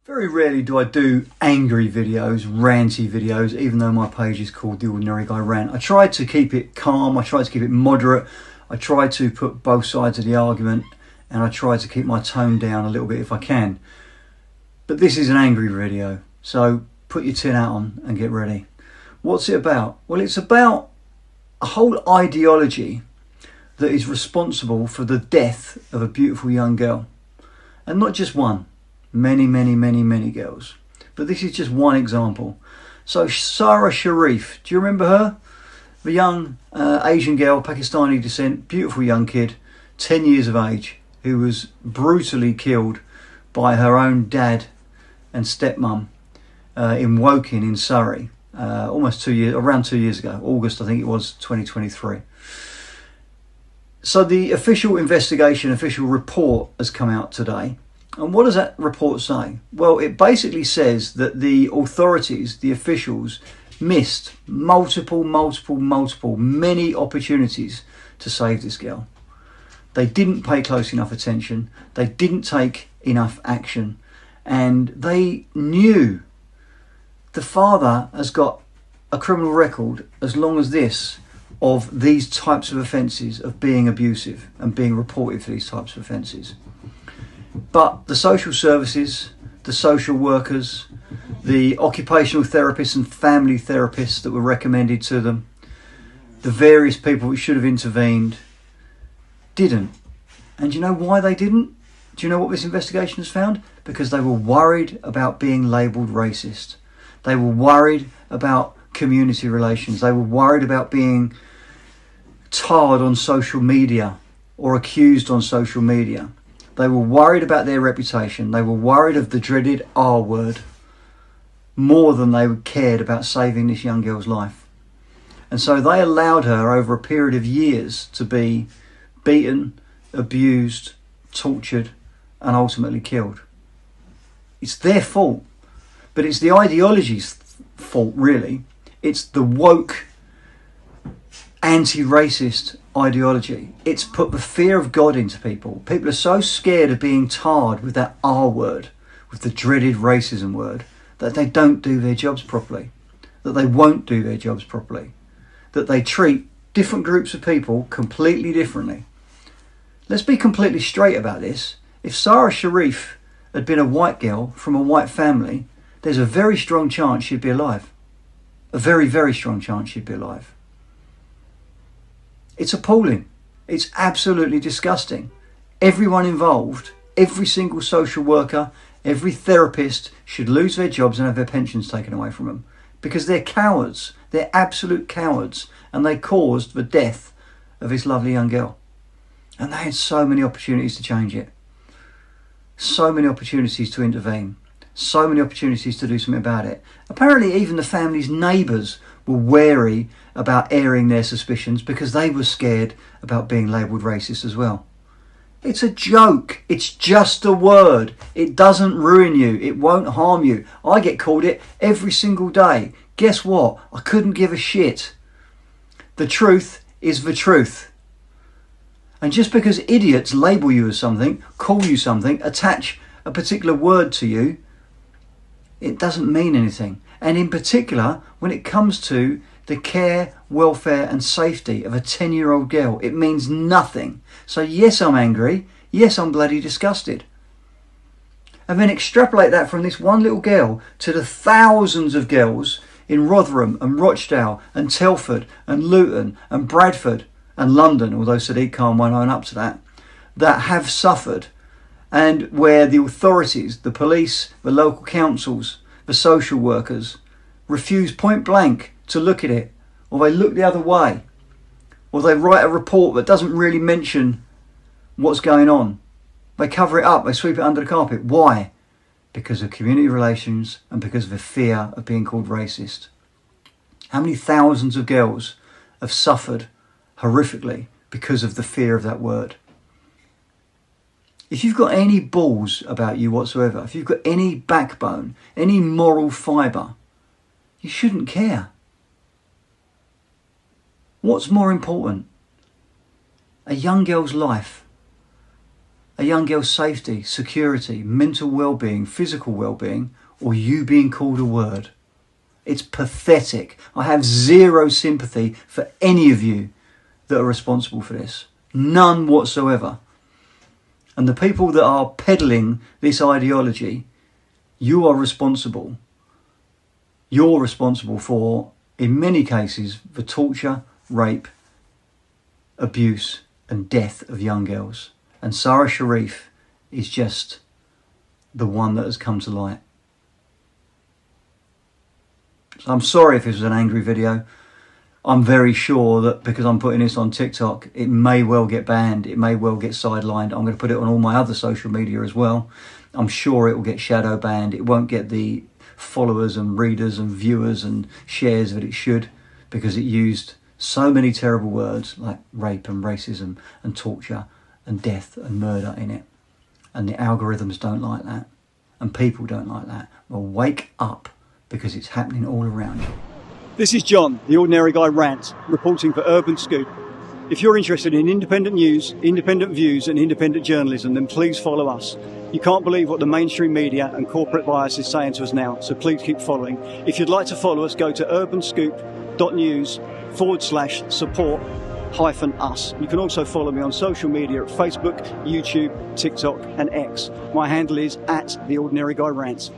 Very rarely do I do angry videos, ranty videos, even though my page is called The Ordinary Guy Rant. I try to keep it calm, I try to keep it moderate, I try to put both sides of the argument, and I try to keep my tone down a little bit if I can. But this is an angry video, so put your tin hat on and get ready. What's it about? Well, it's about a whole ideology that is responsible for the death of a beautiful young girl. And not just one. Many girls. But this is just one example. So Sara Sharif, do you remember her? The young Asian girl, Pakistani descent, beautiful young kid, 10 years of age, who was brutally killed by her own dad and stepmom in Woking in Surrey, around 2 years ago, August I think it was, 2023. So the official investigation, official report has come out today. And what does that report say? Well, it basically says that the authorities, the officials, missed many opportunities to save this girl. They didn't pay close enough attention. They didn't take enough action. And they knew the father has got a criminal record as long as this of these types of offences, of being abusive and being reported for these types of offences. But the social services, the social workers, the occupational therapists and family therapists that were recommended to them, the various people who should have intervened, didn't. And do you know why they didn't? Do you know what this investigation has found? Because they were worried about being labelled racist. They were worried about community relations. They were worried about being tarred on social media or accused on social media. They were worried about their reputation. They were worried of the dreaded R word more than they cared about saving this young girl's life. And so they allowed her over a period of years to be beaten, abused, tortured, and ultimately killed. It's their fault, but it's the ideology's fault, really. It's the woke, anti-racist ideology. It's put the fear of God into people. People are so scared of being tarred with that R word, with the dreaded racism word, that they don't do their jobs properly, that they won't do their jobs properly, that they treat different groups of people completely differently. Let's be completely straight about this. If Sara Sharif had been a white girl from a white family, there's a very strong chance she'd be alive. A very strong chance she'd be alive. It's appalling. It's absolutely disgusting. Everyone involved, every single social worker, every therapist should lose their jobs and have their pensions taken away from them. Because they're cowards. They're absolute cowards. And they caused the death of this lovely young girl. And they had so many opportunities to change it. So many opportunities to intervene. So many opportunities to do something about it. Apparently even the family's neighbours were wary about airing their suspicions because they were scared about being labelled racist as well. It's a joke. It's just a word. It doesn't ruin you. It won't harm you. I get called it every single day. Guess what? I couldn't give a shit. The truth is the truth. And just because idiots label you as something, call you something, attach a particular word to you, it doesn't mean anything. And in particular, when it comes to the care, welfare and safety of a 10-year-old girl, it means nothing. So yes, I'm angry. Yes, I'm bloody disgusted. And then extrapolate that from this one little girl to the thousands of girls in Rotherham and Rochdale and Telford and Luton and Bradford and London, although Sadiq Khan won't own up to that, that have suffered, and where the authorities, the police, the local councils, the social workers refuse point blank to look at it, or they look the other way, or they write a report that doesn't really mention what's going on. They cover it up, they sweep it under the carpet. Why? Because of community relations and because of the fear of being called racist. How many thousands of girls have suffered horrifically because of the fear of that word? If you've got any balls about you whatsoever, if you've got any backbone, any moral fibre, you shouldn't care. What's more important? A young girl's life, a young girl's safety, security, mental well-being, physical well-being, or you being called a word. It's pathetic. I have zero sympathy for any of you that are responsible for this. None whatsoever. And the people that are peddling this ideology, you are responsible. You're responsible for, in many cases, the torture, rape, abuse and death of young girls. And Sara Sharif is just the one that has come to light. So I'm sorry if this was an angry video. I'm very sure that because I'm putting this on TikTok, it may well get banned. It may well get sidelined. I'm going to put it on all my other social media as well. I'm sure it will get shadow banned. It won't get the followers and readers and viewers and shares that it should, because it used so many terrible words like rape and racism and torture and death and murder in it. And the algorithms don't like that. And people don't like that. Well, wake up, because it's happening all around you. This is John, the Ordinary Guy Rant, reporting for Urban Scoop. If you're interested in independent news, independent views and independent journalism, then please follow us. You can't believe what the mainstream media and corporate bias is saying to us now, so please keep following. If you'd like to follow us, go to urbanscoop.news/support-us. You can also follow me on social media at Facebook, YouTube, TikTok and X. My handle is @TheOrdinaryGuyRants.